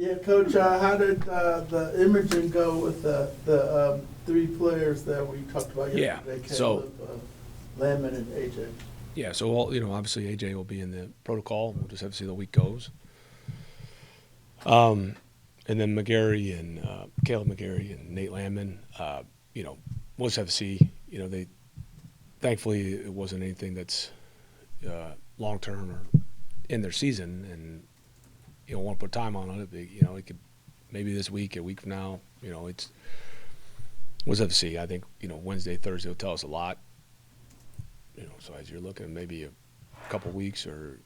Yeah, Coach, how did the imaging go with the three players that we talked about yesterday? Yeah, so Caleb, Lemon, and AJ. yeah, so obviously AJ will be in the protocol. We'll just have to see how the week goes. And then McGarry and Caleb McGarry and Nate Landman, we'll just have to see. They thankfully it wasn't anything that's long term or in their season, and want to put time on it. It could maybe this week, a week from now. We'll just have to see. I think Wednesday, Thursday will tell us a lot. So as you're looking, maybe a couple weeks or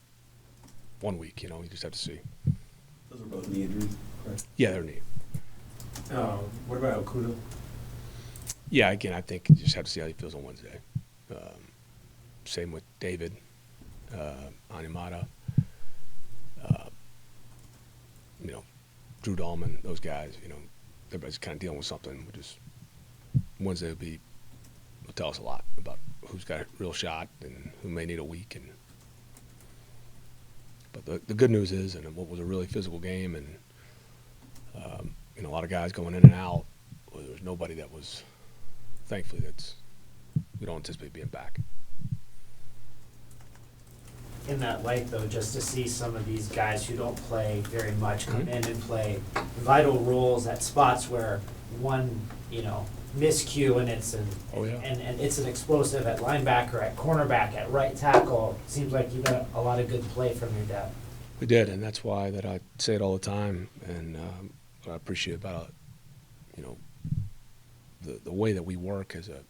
1 week. You just have to see. Those are both knee injuries, correct? Yeah, they're knee. What about Okuda? Yeah, again, I think you just have to see how he feels on Wednesday. Same with David, Animata, Drew Dahlman, those guys. Everybody's kind of dealing with something. Wednesday will tell us a lot about who's got a real shot and who may need a week. But the good news is, and what was a really physical game, and a lot of guys going in and out. There was nobody that was, thankfully, we don't anticipate being back. In that light, though, just to see some of these guys who don't play very much come in and play vital roles at spots where one, miscue and it's and it's an explosive at linebacker, at cornerback, at right tackle. Seems like you got a lot of good play from your depth. We did, and that's why that I say it all the time, and what I appreciate about the way that we work as a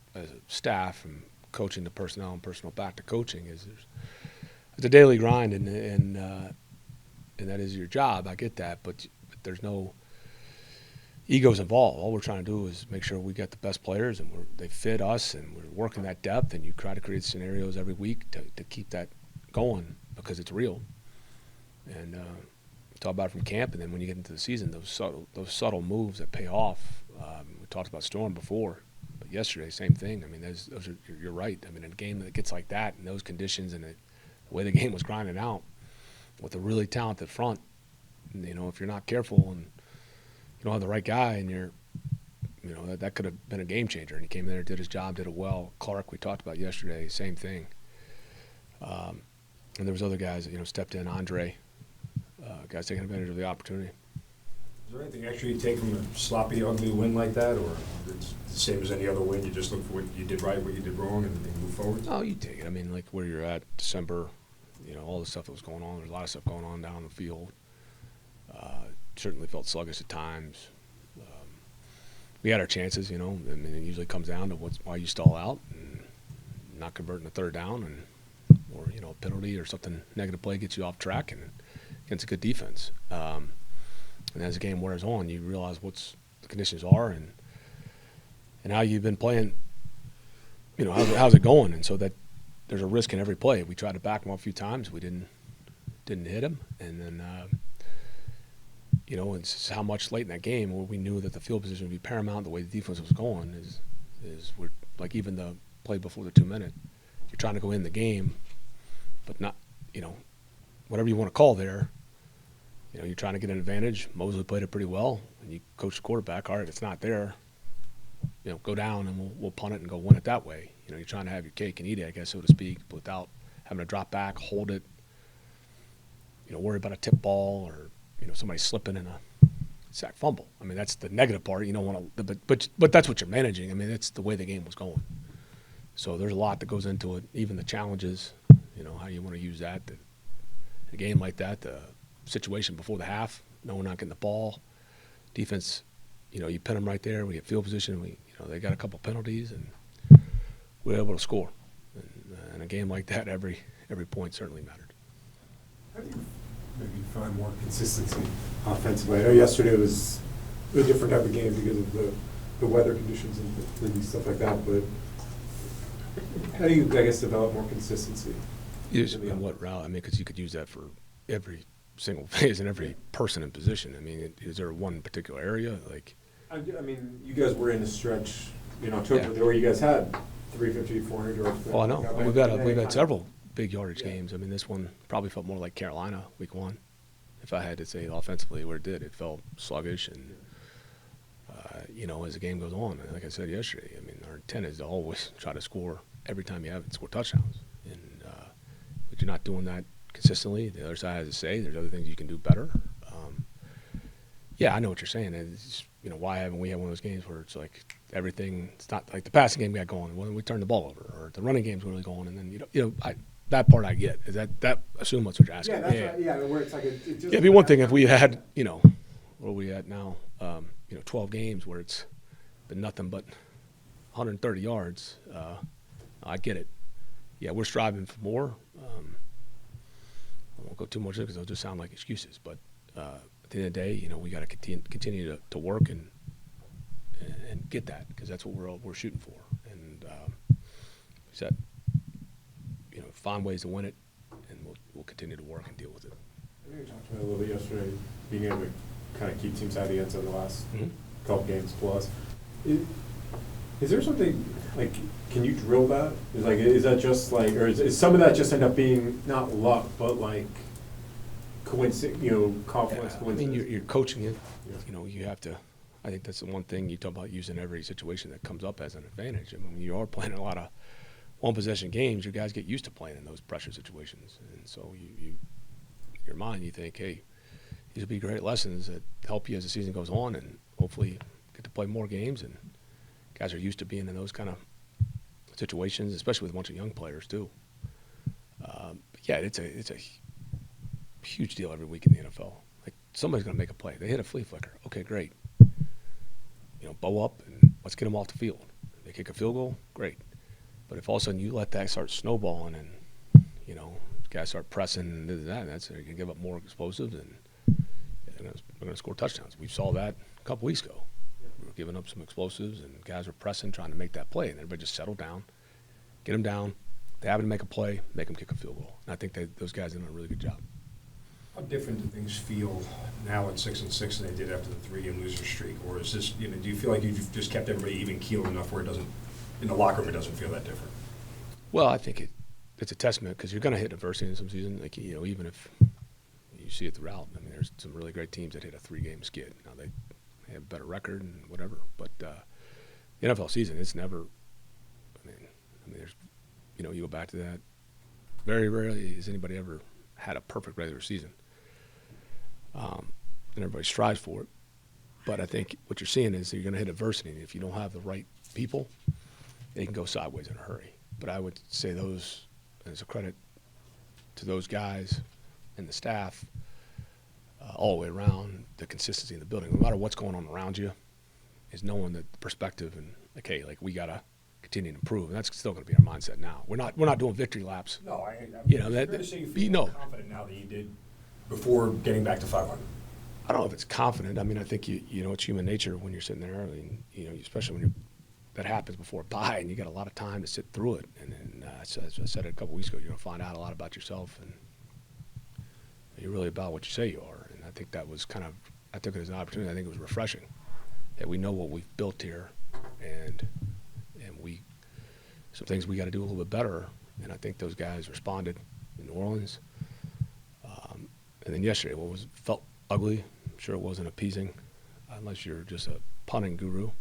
staff and coaching the personnel and personnel back to coaching is it's a daily grind, and that is your job. I get that, but there's no egos involved. All we're trying to do is make sure we get the best players and they fit us, and we're working that depth, and you try to create scenarios every week to keep that going because it's real. And talk about it from camp, and then when you get into the season, those subtle moves that pay off. We talked about Storm before, but yesterday, same thing. I mean, you're right. I mean, in a game that gets like that, in those conditions, and the way the game was grinding out, with a really talented front, if you're not careful and you don't have the right guy, and that could have been a game changer. And he came in there, did his job, did it well. Clark, we talked about yesterday, same thing. And there was other guys that stepped in. Andre, guys taking advantage of the opportunity. Is there anything extra you take from a sloppy, ugly win like that, or it's the same as any other win? You just look for what you did right, what you did wrong, and move forward? Oh, you take it. I mean, like where you're at, December, all the stuff that was going on. There's a lot of stuff going on down the field. Certainly felt sluggish at times. We had our chances, I mean, it usually comes down to why you stall out and not converting a third down, or a penalty or something, negative play gets you off track and against a good defense. And as the game wears on, you realize what the conditions are and how you've been playing. How's it going? And so that there's a risk in every play. We tried to back them up a few times. We didn't hit them, and then. It's how much late in that game where we knew that the field position would be paramount. The way the defense was going is we're like even the play before the 2 minute, you're trying to go in the game, but not whatever you want to call there. You're trying to get an advantage. Mosley played it pretty well, and you coach the quarterback. All right, if it's not there, go down and we'll punt it and go win it that way. You're trying to have your cake and eat it, I guess, so to speak, but without having to drop back, hold it. Worry about a tip ball or somebody slipping in a sack fumble. I mean, that's the negative part. You don't want to, but that's what you're managing. I mean, that's the way the game was going. So there's a lot that goes into it. Even the challenges, how you want to use that. In a game like that, the situation before the half, no, we're not getting the ball. Defense, you pin them right there. We get field position. They got a couple penalties, and we were able to score. And in a game like that, every point certainly mattered. How do you maybe find more consistency offensively? I know yesterday was a different type of game because of the weather conditions and stuff like that, but how do you, I guess, develop more consistency? In what route? I mean, because you could use that for every single phase and every person in position. I mean, is there one particular area? I mean, you guys were in a stretch in October where you guys had 350, 400 yards. Oh, I know. We've had several big yardage games. I mean, this one probably felt more like Carolina week 1. if I had to say offensively where it did. It felt sluggish and, as the game goes on, and like I said yesterday, I mean, our intent is to always try to score every time you have it, score touchdowns. And but you're not doing that consistently. The other side has to say there's other things you can do better. Yeah, I know what you're saying. It's, why haven't we had one of those games where it's like everything, it's not like the passing game got going when we turned the ball over, or the running game's really going, and then, that part I get. Is that assume that's what you're asking. Yeah, that's right. Yeah, where it's like it just. Yeah, it'd be one thing if we had, what are we at now? 12 games where it's been nothing but 130 yards. I get it. Yeah, we're striving for more. I won't go too much into it because it'll just sound like excuses. But at the end of the day, we got to continue to work and get that, because that's what we're shooting for. And we said, find ways to win it, and we'll continue to work and deal with it. I think we talked about it a little bit yesterday, being able to kind of keep teams out of the end zone the last couple games plus. Is there something, like, can you drill that? Is that just like, or is some of that just end up being not luck, but like coincidence, confluence, I mean, coincidence? you're coaching it. Yeah. You have to. I think that's the one thing you talk about, using every situation that comes up as an advantage. I mean, when you are playing a lot of one-possession games, your guys get used to playing in those pressure situations, and so in your mind, you think, hey, these will be great lessons that help you as the season goes on, and hopefully get to play more games. And guys are used to being in those kind of situations, especially with a bunch of young players too. Yeah, it's a huge deal every week in the NFL. Like, somebody's going to make a play. They hit a flea flicker. Okay, great. Bow up and let's get them off the field. They kick a field goal, great. But if all of a sudden you let that start snowballing and guys start pressing and this and that, that's you can give up more explosives, and they're going to score touchdowns. We saw that a couple weeks ago. We were giving up some explosives, and guys were pressing, trying to make that play, and everybody just settled down, get them down. They happen to make a play, make them kick a field goal. And I think those guys did a really good job. How different do things feel now at 6-6 than they did after the 3-game loser streak? Or is this, do you feel like you've just kept everybody even keeled enough where it doesn't, in the locker room, it doesn't feel that different? Well, I think it's a testament, because you're going to hit adversity in some season. Like, even if you see it throughout. I mean, there's some really great teams that hit a 3-game skid. Now they have a better record and whatever, but the NFL season, it's never. I mean, there's, you go back to that. Very rarely has anybody ever had a perfect regular season. And everybody strives for it. But I think what you're seeing is that you're going to hit adversity. And if you don't have the right people, it can go sideways in a hurry. But I would say those, as a credit to those guys and the staff, all the way around, the consistency in the building, no matter what's going on around you, is knowing that the perspective and, like, hey, like, we got to continue to improve. And that's still going to be our mindset now. We're not doing victory laps. No, I'm that, fair to say you feel more confident now than you did before getting back to 500. I don't know if it's confident. I mean, I think it's human nature when you're sitting there. I mean, especially when that happens before a bye, and you got a lot of time to sit through it. And as I said it a couple weeks ago, you're going to find out a lot about yourself, and you're really about what you say you are. And I think that was I took it as an opportunity. I think it was refreshing that we know what we've built here, and some things we got to do a little bit better. And I think those guys responded in New Orleans. And then yesterday, felt ugly. I'm sure it wasn't appeasing, unless you're just a punting guru,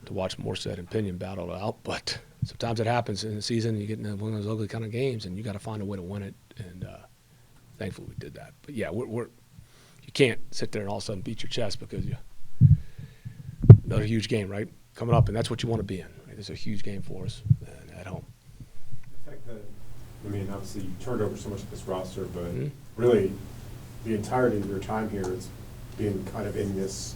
to watch Morstead and Pinion battle it out. But sometimes it happens in the season. You get into one of those ugly kind of games, and you got to find a way to win it. And thankfully, we did that. But yeah, you can't sit there and all of a sudden beat your chest because another huge game, right, coming up, and that's what you want to be in. Right? It's a huge game for us at home. The fact that, obviously you turned over so much of this roster, but really the entirety of your time here is being kind of in this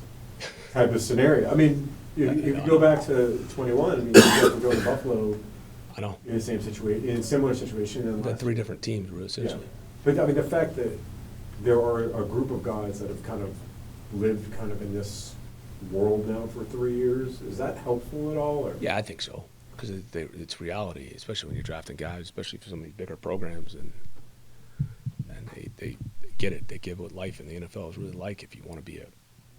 type of scenario. I mean, if you go back to 21, you guys were going to Buffalo. I know. In the same situation, in a similar situation. We've had 3 different teams, essentially. Yeah. But the fact that there are a group of guys that have kind of lived kind of in this world now for 3 years, is that helpful at all? Or? Yeah, I think so, because it's reality, especially when you're drafting guys, especially for some of these bigger programs, and they get it. They get what life in the NFL is really like if you want to be a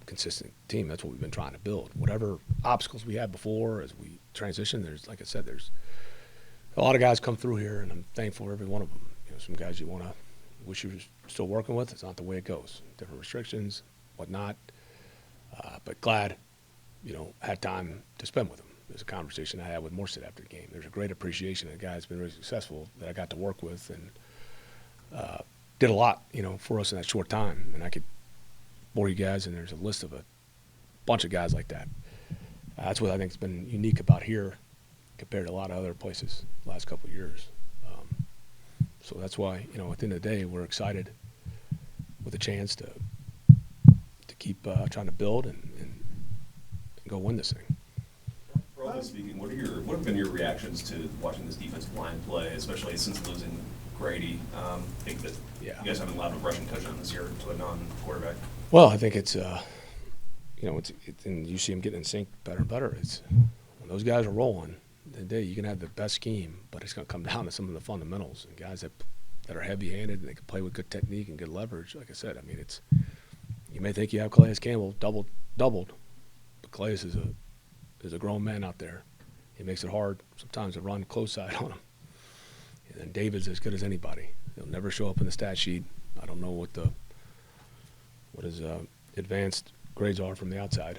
consistent team. That's what we've been trying to build. Whatever obstacles we had before as we transition, like I said, there's a lot of guys come through here, and I'm thankful for every one of them. Some guys you want to wish you were still working with. It's not the way it goes. Different restrictions, whatnot. But glad, had time to spend with him. There's a conversation I had with Morstead after the game. There's a great appreciation of the guy who's been really successful that I got to work with and did a lot, for us in that short time. And I could bore you guys, and there's a list of a bunch of guys like that. That's what I think has been unique about here compared to a lot of other places the last couple of years. So that's why, at the end of the day, we're excited with a chance to keep trying to build and go win this thing. Broadly speaking, what have been your reactions to watching this defensive line play, especially since losing Grady? I think that you guys haven't allowed a rushing touchdown this year to a non-quarterback. Well, I think it's and you see them getting in sync better and better. It's when those guys are rolling, then you can have the best scheme, but it's going to come down to some of the fundamentals. And guys that are heavy-handed and they can play with good technique and good leverage. Like I said, I mean, you may think you have Calais Campbell doubled, but Calais is a grown man out there. He makes it hard sometimes to run close side on him. And then David's as good as anybody. He'll never show up in the stat sheet. I don't know what his advanced grades are from the outside,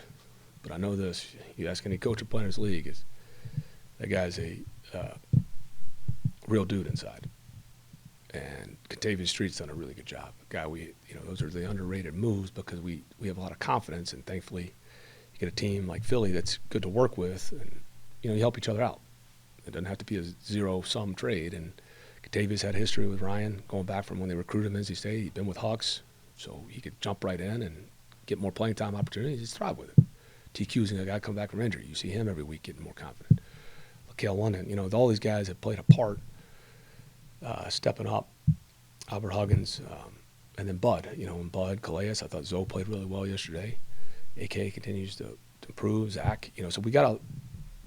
but I know this. You ask any coach or player in this league, that guy's a real dude inside. And Contavious Street's done a really good job. Guy, those are the underrated moves because we have a lot of confidence, and thankfully you get a team like Philly that's good to work with, and you help each other out. It doesn't have to be a zero-sum trade. And Contavious had a history with Ryan going back from when they recruited him in NC State. He'd been with Hawks, so he could jump right in and get more playing time opportunities. He's thrive with it. TQ's a guy come back from injury. You see him every week getting more confident. LaCale London, all these guys have played a part, stepping up. Albert Huggins, and then Bud. And Bud, Calais, I thought Zoe played really well yesterday. AK continues to improve. Zach, so we got a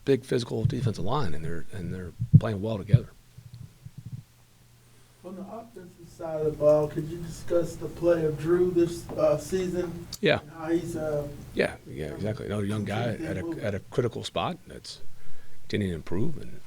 big physical defensive line, and they're playing well together. On the offensive side of the ball, could you discuss the play of Drew this season? Yeah. And how he's Yeah, exactly. Another young guy at a critical spot that's continuing to improve, and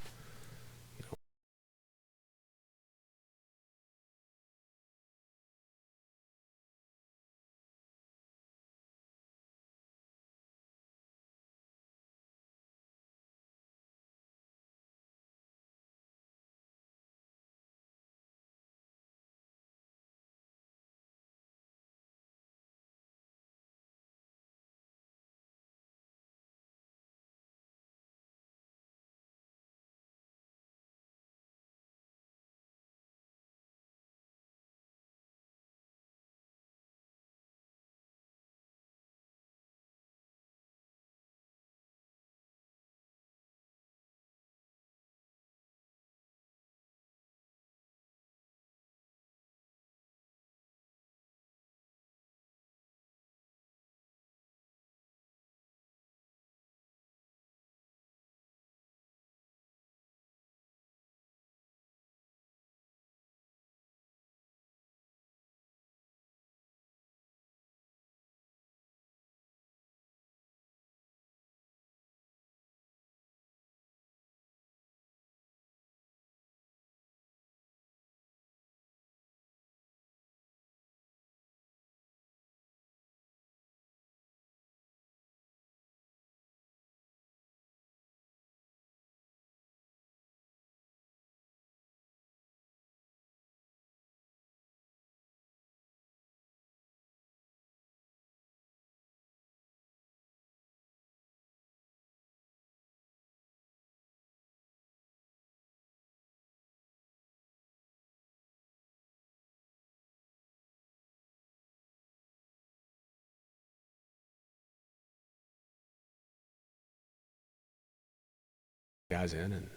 guys in, and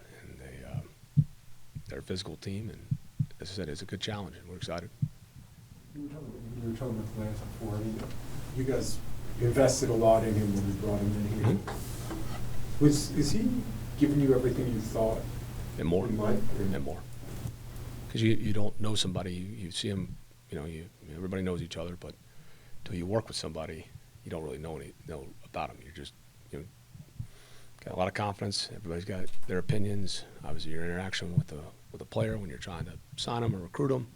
they're a physical team, and as I said, it's a good challenge, and we're excited. You were talking about Lance before. I mean, you guys invested a lot in him when you brought him in here. Mm-hmm. Is he giving you everything you thought And more. he might? And more. Because you don't know somebody, you see them, everybody knows each other, but until you work with somebody, you don't really know about them. You're just, got a lot of confidence. Everybody's got their opinions. Obviously, your interaction with the player when you're trying to sign them or recruit them.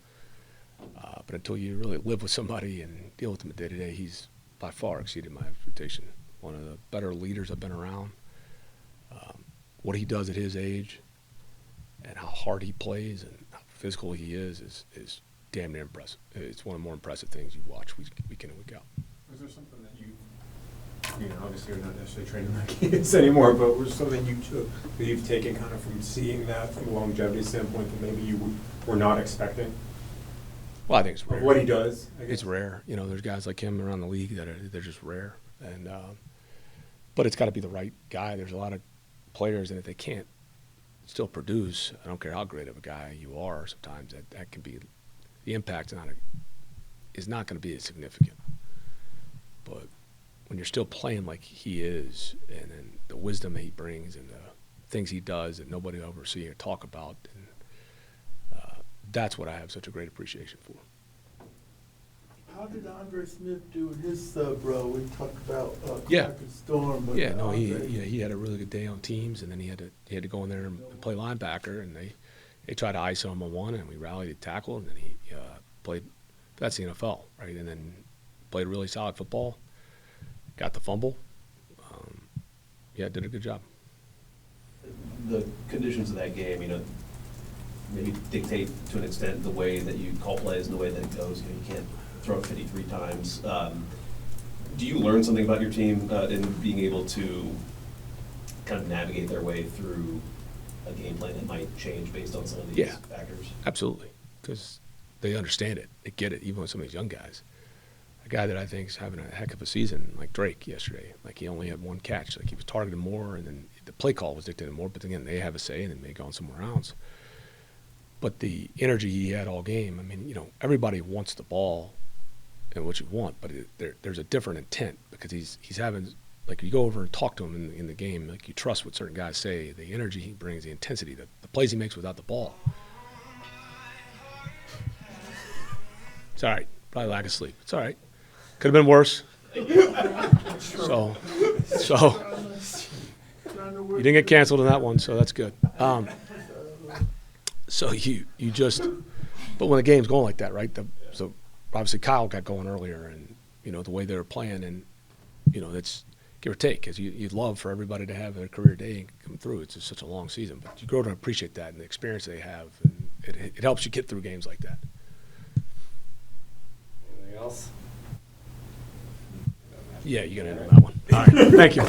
But until you really live with somebody and deal with them day to day, he's by far exceeded my expectation. One of the better leaders I've been around. What he does at his age and how hard he plays and how physical he is damn near impressive. It's one of the more impressive things you watch week in and week out. Was there something that obviously you're not necessarily training like kids anymore, but was something that you've taken kind of from seeing that from a longevity standpoint that maybe you were not expecting? Well, I think it's rare. Of what he does, I guess. It's rare. There's guys like him around the league they're just rare. And but it's got to be the right guy. There's a lot of players, and if they can't still produce, I don't care how great of a guy you are, sometimes that can be, the impact is not going to be as significant. But when you're still playing like he is, and then the wisdom that he brings and the things he does that nobody will ever see or talk about, and that's what I have such a great appreciation for. How did Andre Smith do in his sub role? We talked about Yeah. Clark and Storm. But Yeah, no, Andre- he had a really good day on teams, and then he had to go in there and play linebacker, and they tried to ice him on one, and we rallied the tackle, and then he played. That's the NFL, right? And then played really solid football, got the fumble. Did a good job. The conditions of that game, maybe dictate to an extent the way that you call plays and the way that it goes. You can't throw it 53 times. Do you learn something about your team in being able to kind of navigate their way through a game plan that might change based on some of these factors? Absolutely, because they understand it. They get it, even with some of these young guys. A guy that I think is having a heck of a season, like Drake yesterday. Like, he only had one catch. Like, he was targeted more, and then the play call was dictated more. But again, they have a say, and it may go on somewhere else. But the energy he had all game, I mean, everybody wants the ball and what you want, but there's a different intent, because he's having, like, you go over and talk to him in the game, like, you trust what certain guys say, the energy he brings, the intensity, the plays he makes without the ball. It's all right. Probably lack of sleep. It's all right. Could have been worse. So you didn't get canceled in that one, so that's good. So you just, but when the game's going like that, right? So obviously Kyle got going earlier, and the way they were playing, and that's give or take, because you'd love for everybody to have their career day and come through. It's just such a long season, but you grow to appreciate that and the experience they have, and it helps you get through games like that. Anything else? Yeah, you got to end on that one. All right, thank you.